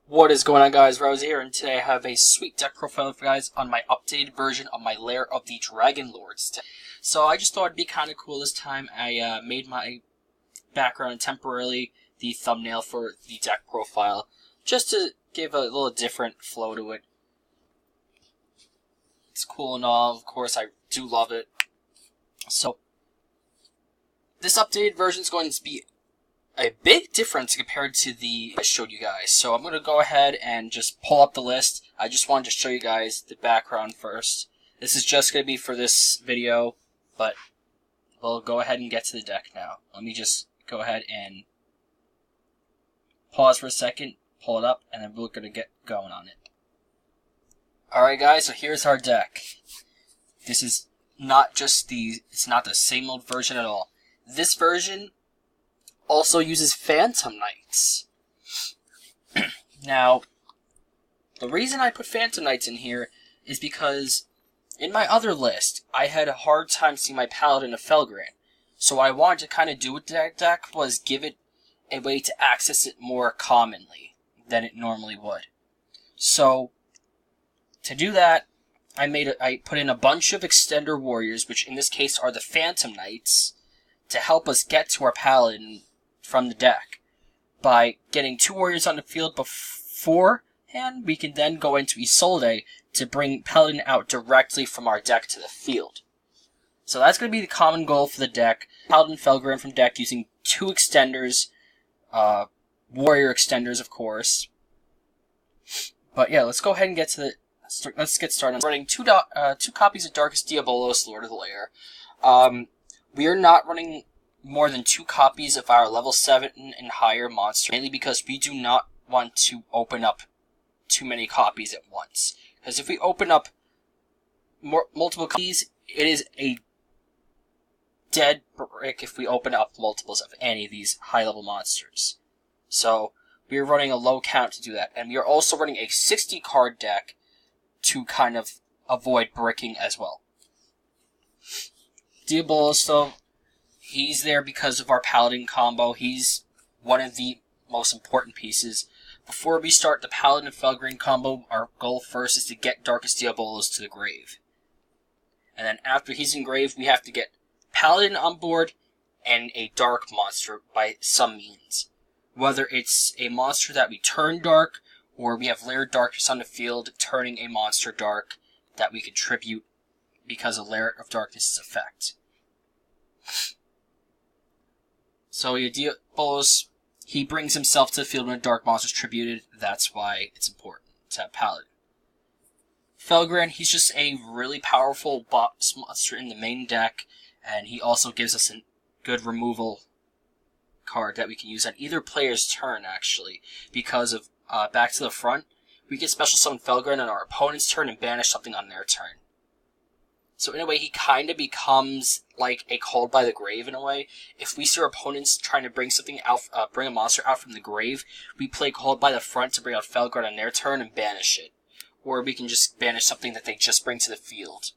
What is going on, guys? Rose here, and today I have a sweet deck profile for you guys on my updated version of my Lair of the Dragon Lords. So I just thought it'd be kind of cool this time. I made my background temporarily the thumbnail for the deck profile, just to give a little different flow to it. It's cool and all, of course, I do love it. So, this updated version is going to be a big difference compared to the I showed you guys. So I'm going to go ahead and just pull up the list. I just wanted to show you guys the background first. This is just going to be for this video, but we'll go ahead and get to the deck now. Let me just go ahead and pause for a second, pull it up, and then we're going to get going on it. Alright guys, so here's our deck. This is not just it's not the same old version at all. This version also uses Phantom Knights. Now, the reason I put Phantom Knights in here is because in my other list, I had a hard time seeing my Paladin of Felgran. So what I wanted to kind of do with that deck was give it a way to access it more commonly than it normally would. So, to do that, I put in a bunch of Extender Warriors, which in this case are the Phantom Knights, to help us get to our Paladin from the deck. By getting 2 warriors on the field beforehand, we can then go into Isolde to bring Paladin out directly from our deck to the field. So that's going to be the common goal for the deck. Paladin Felgran from deck using 2 extenders, warrior extenders of course. But yeah, let's go ahead and get to let's get started. I'm running two copies of Darkest Diabolos, Lord of the Lair. We are not running more than 2 copies of our level 7 and higher monster, mainly because we do not want to open up too many copies at once. Because if we open up multiple copies, it is a dead brick if we open up multiples of any of these high-level monsters. So, we are running a low count to do that. And we are also running a 60-card deck to kind of avoid bricking as well. Diabolos, though, he's there because of our Paladin combo. He's one of the most important pieces. Before we start the Paladin of Felgran combo, our goal first is to get Darkest Diabolos to the grave. And then after he's in grave, we have to get Paladin on board and a dark monster by some means. Whether it's a monster that we turn dark, or we have Lair Darkness on the field, turning a monster dark that we contribute because of Lair of Darkness' effect. So Diabolos, he brings himself to the field when a dark monster is tributed. That's why it's important to have Paladin. Felgran, he's just a really powerful boss monster in the main deck, and he also gives us a good removal card that we can use on either player's turn, actually, because of back to the front, we can special summon Felgran on our opponent's turn and banish something on their turn. So in a way, he kind of becomes like a Called by the Grave in a way. If we see our opponents trying to bring something out, bring a monster out from the grave, we play Called by the front to bring out Felgran on their turn and banish it. Or we can just banish something that they just bring to the field.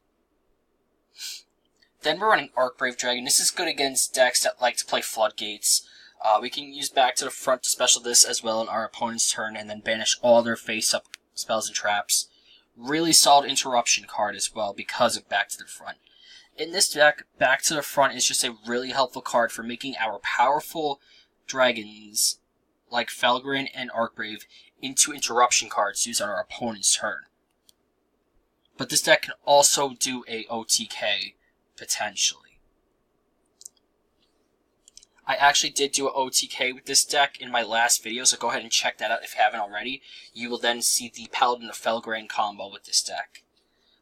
Then we're running Archbrave Dragon. This is good against decks that like to play Floodgates. We can use back to the front to special this as well on our opponent's turn and then banish all their face-up spells and traps. Really solid interruption card as well because of back to the front. In this deck, back to the front is just a really helpful card for making our powerful dragons like Felgran and Archbrave into interruption cards used on our opponent's turn. But this deck can also do a OTK potentially. I actually did do an OTK with this deck in my last video, so go ahead and check that out if you haven't already. You will then see the Paladin of Felgran combo with this deck.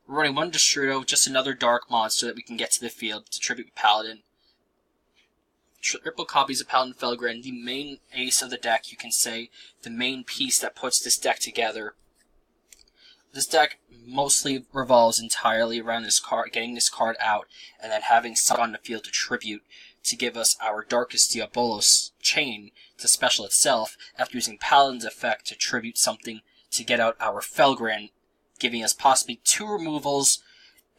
We're running 1 Destrudo, just another dark monster that we can get to the field to tribute Paladin. Triple copies of Paladin of Felgran, the main ace of the deck, you can say, the main piece that puts this deck together. This deck mostly revolves entirely around this card, getting this card out, and then having something on the field to tribute to give us our Darkest Diabolos chain to special itself after using Paladin's effect to tribute something to get out our Felgran, giving us possibly 2 removals.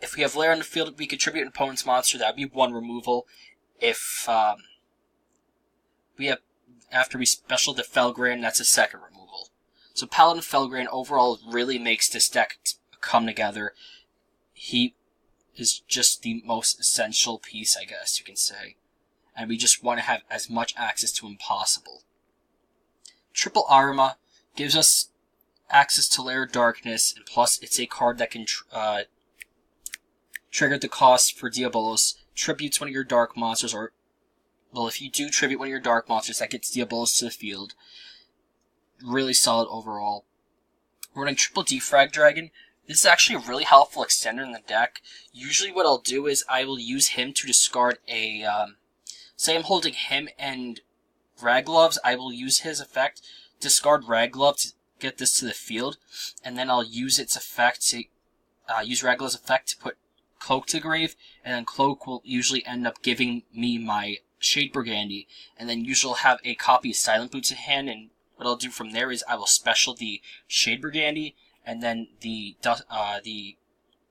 If we have Lair on the field, we could tribute an opponent's monster, that would be 1 removal. If we have after we special the Felgran, that's a second removal. So Paladin Felgren overall really makes this deck come together. He is just the most essential piece, I guess you can say. And we just want to have as much access to him possible. Triple Arma gives us access to Lair Darkness, and plus it's a card that can trigger the cost for Diabolos, tributes one of your dark monsters, or, well, if you do tribute one of your dark monsters, that gets Diabolos to the field. Really solid overall. We're running Triple Defrag Dragon. This is actually a really helpful extender in the deck. Usually what I'll do is I will use him to discard a, say I'm holding him and Ragloves, I will use his effect, discard Raglove to get this to the field, and then I'll use its effect to, use Raglove's effect to put Cloak to the grave, and then Cloak will usually end up giving me my Shade Burgundy, and then usually I'll have a copy of Silent Boots in hand, and what I'll do from there is I will special the Shade Burgundy, and then the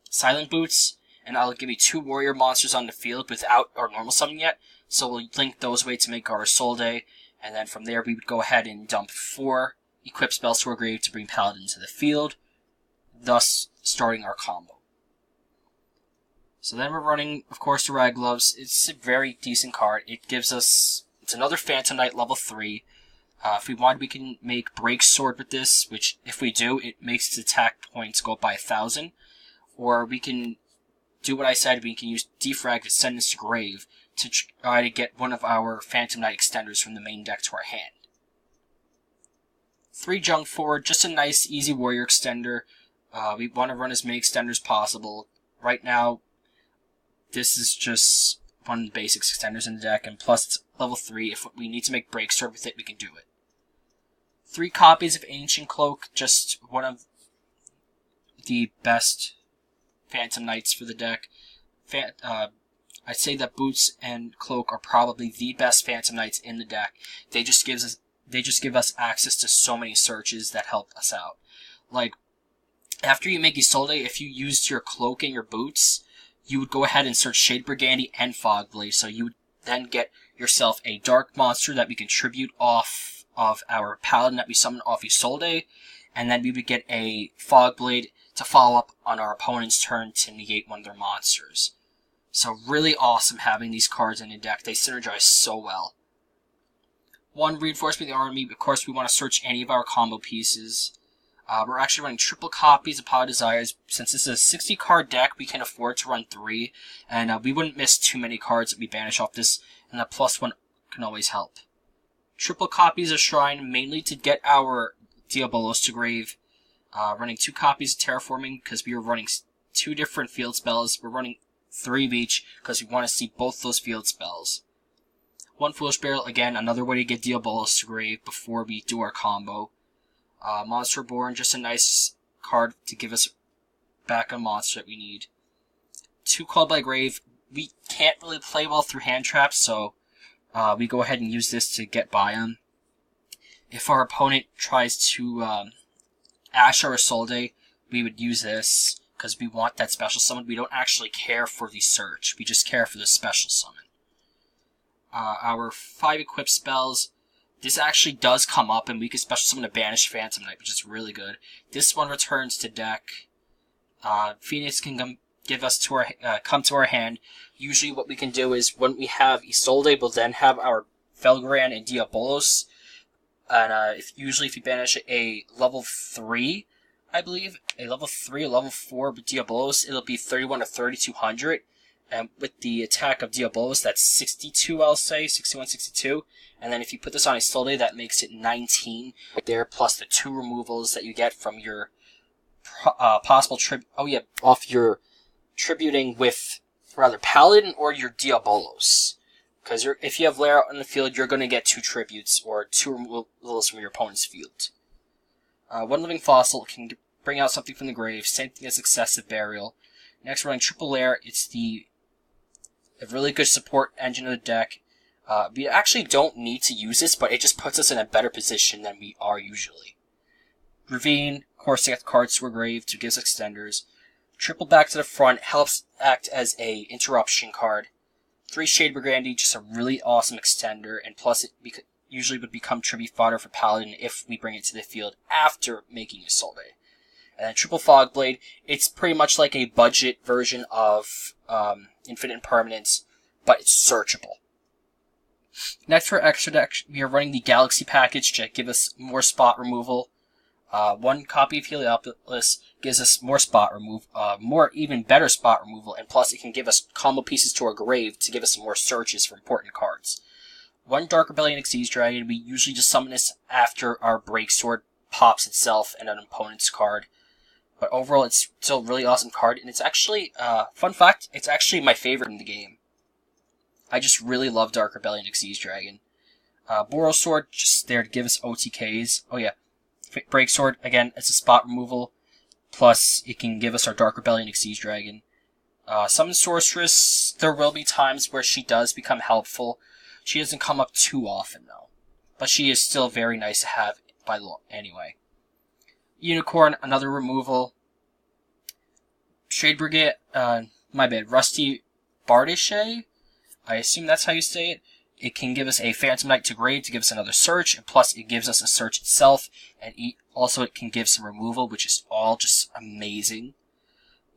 Silent Boots, and I'll give you 2 warrior monsters on the field without our normal summon yet, so we'll link those away to make our Solde, and then from there we would go ahead and dump 4 equip spells to our grave to bring Paladin to the field, thus starting our combo. So then we're running, of course, the Ragloves. It's a very decent card. It gives us, it's another Phantom Knight level 3. If we want, we can make Break Sword with this, which, if we do, it makes its attack points go up by 1,000. Or we can do what I said, we can use Defrag to send this to grave to try to get one of our Phantom Knight extenders from the main deck to our hand. 3 junk forward, just a nice, easy warrior extender. We want to run as many extenders as possible. Right now, this is just one of the basic extenders in the deck, and plus it's level 3. If we need to make Break Sword with it, we can do it. 3 copies of Ancient Cloak, just one of the best Phantom Knights for the deck. I'd say that Boots and Cloak are probably the best Phantom Knights in the deck. They just give us access to so many searches that help us out. Like, after you make Isolde, if you used your Cloak and your Boots, you would go ahead and search Shade Burgundy and Fogblade, so you would then get yourself a dark monster that we can tribute off of our Paladin that we summon off Isolde, and then we would get a Fogblade to follow up on our opponent's turn to negate one of their monsters. So really awesome having these cards in the deck. They synergize so well. 1, Reinforcement of the Army. Of course, we want to search any of our combo pieces. We're actually running triple copies of Pot of Desires. Since this is a 60 card deck, we can afford to run 3, and we wouldn't miss too many cards that we banish off this, and the +1 can always help. Triple copies of Shrine, mainly to get our Diabolos to grave. Running 2 copies of Terraforming, because we are running 2 different field spells. We're running 3 of each, because we want to see both those field spells. 1 Foolish Barrel, again, another way to get Diabolos to grave before we do our combo. Monster Born, just a nice card to give us back a monster that we need. 2 Called by Grave. We can't really play well through hand traps, so we go ahead and use this to get by them. If our opponent tries to Ash or Isolde, we would use this, because we want that special summon. We don't actually care for the search, we just care for the special summon. Our 5 equipped spells, this actually does come up, and we can special summon a Banished Phantom Knight, which is really good. This one returns to deck. Phoenix can come to our hand. Usually what we can do is, when we have Isolde, we'll then have our Felgran and Diabolos. And usually if you banish a level 3, I believe, a level 3 or level 4 with Diabolos, it'll be 31 to 3200. And with the attack of Diabolos, that's 62, I'll say, 61, 62. And then if you put this on Isolde, that makes it 19 there, plus the 2 removals that you get from your possible off your tributing with, rather, Paladin or your Diabolos. Because if you have Lair out in the field, you're going to get 2 tributes, or 2 removals from your opponent's field. 1 Living Fossil can bring out something from the grave, same thing as Excessive Burial. Next, we're running Triple Lair. It's a really good support engine of the deck. We actually don't need to use this, but it just puts us in a better position than we are usually. Ravine, of course, to get the cards to our grave to give us extenders. Triple back to the front helps act as a interruption card. 3 Shade Burgundy, just a really awesome extender, and plus usually would become tribute fodder for Paladin if we bring it to the field after making Isolde. And then Triple Fogblade, it's pretty much like a budget version of Infinite Impermanence, but it's searchable. Next for extra deck, we are running the Galaxy package to give us more spot removal. One copy of Heliopolis gives us more spot more even better spot removal, and plus it can give us combo pieces to our grave to give us some more searches for important cards. One Dark Rebellion Xyz Dragon, we usually just summon this after our Break Sword pops itself and an opponent's card. But overall, it's still a really awesome card, and it's actually, fun fact, it's actually my favorite in the game. I just really love Dark Rebellion Xyz Dragon. Boros Sword, just there to give us OTKs. Oh yeah. Break Sword, again, it's a spot removal. Plus, it can give us our Dark Rebellion Xyz Dragon. Summon Sorceress, there will be times where she does become helpful. She doesn't come up too often, though. But she is still very nice to have by law anyway. Unicorn, another removal. Shade Brigade, Rusty Bardishe? I assume that's how you say it. It can give us a Phantom Knight to grave to give us another search, and plus it gives us a search itself, and also it can give some removal, which is all just amazing.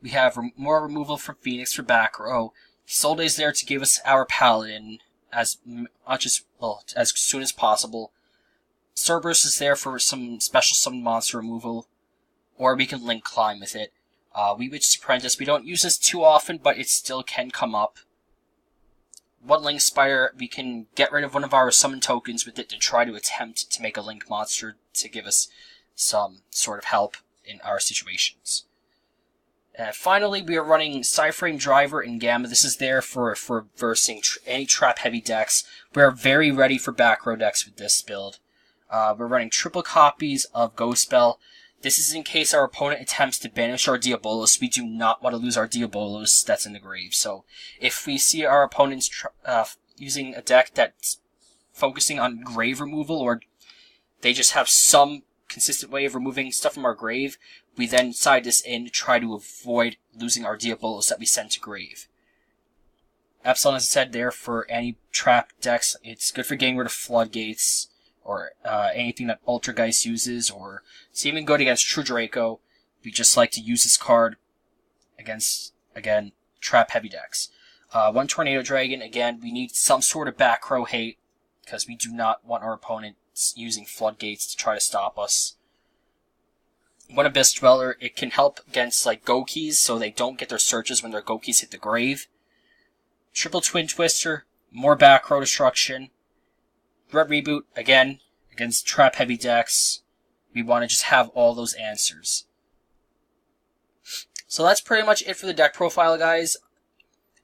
We have more removal from Phoenix for back row. Isolde is there to give us our Paladin as much as, well, as soon as possible. Cerberus is there for some special summon monster removal, or we can link climb with it. Witch's Apprentice, we don't use this too often, but it still can come up. One Link Spider, we can get rid of one of our summon tokens with it to try to attempt to make a Link monster to give us some sort of help in our situations. And finally, we are running Psyframe Driver and Gamma. This is there for versing any trap-heavy decks. We are very ready for back row decks with this build. We're running triple copies of Ghost Spell. This is in case our opponent attempts to banish our Diabolos. We do not want to lose our Diabolos that's in the grave. So if we see our opponents using a deck that's focusing on grave removal, or they just have some consistent way of removing stuff from our grave, we then side this in to try to avoid losing our Diabolos that we send to grave. Epsilon, as I said, there for any trap decks. It's good for getting rid of Floodgates, or anything that Ultrageist uses, or it's even good against True Draco. We just like to use this card against, again, trap-heavy decks. One Tornado Dragon, again, we need some sort of back row hate, because we do not want our opponents using Floodgates to try to stop us. One Abyss Dweller, it can help against, like, Gokis, so they don't get their searches when their Gokis hit the grave. Triple Twin Twister, more back row destruction. Red Reboot, again, against trap-heavy decks. We want to just have all those answers. So that's pretty much it for the deck profile, guys.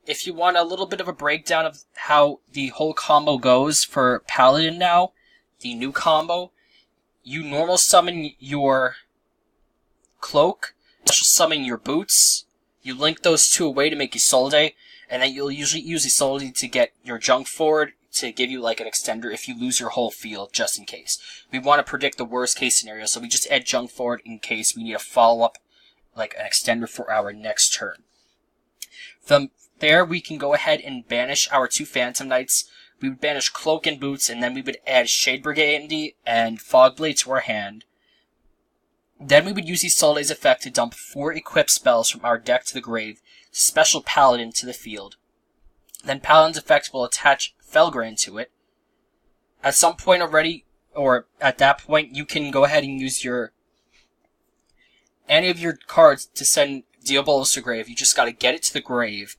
If you want a little bit of a breakdown of how the whole combo goes for Paladin now, the new combo, you normal summon your Cloak, special summon your Boots, you link those two away to make Isolde, and then you'll usually use Isolde to get your Junk Forward, to give you like an extender if you lose your whole field, just in case. We want to predict the worst case scenario, so we just add Junk Forward in case we need a follow-up, like an extender for our next turn. From there, we can go ahead and banish our two Phantom Knights. We would banish Cloak and Boots, and then we would add Shade Brigade and Fogblade to our hand. Then we would use Isolde's effect to dump 4 equipped spells from our deck to the grave, to special Paladin to the field. Then Paladin's effect will attach Felgrand to it. At some point already, or at that point, you can go ahead and use any of your cards to send Diabolos to grave. You just gotta get it to the grave.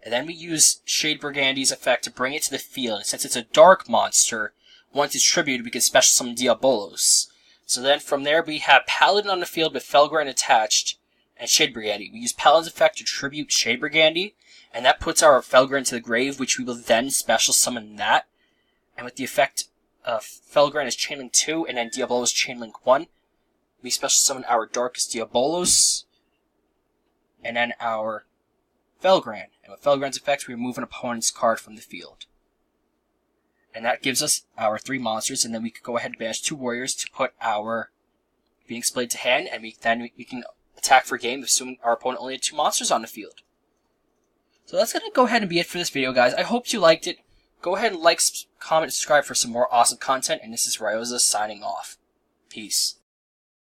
And then we use Shade Brigandy's effect to bring it to the field. And since it's a dark monster, once it's tributed, we can special summon Diabolos. So then from there, we have Paladin on the field with Felgrand attached, and Shade Brigandy. We use Paladin's effect to tribute Shade Brigandy, and that puts our Felgrand to the grave, which we will then special summon that. And with the effect of Felgrand is Chainlink 2, and then Diabolos Chainlink 1, we special summon our Darkest Diabolos, and then our Felgrand. And with Felgrand's effects, we remove an opponent's card from the field. And that gives us our 3 monsters, and then we could go ahead and banish 2 warriors to put our Phoenix Blade to hand, and we can attack for game, assuming our opponent only had 2 monsters on the field. So that's going to go ahead and be it for this video, guys. I hope you liked it. Go ahead and like, comment, subscribe for some more awesome content, and this is Ryoza signing off. Peace.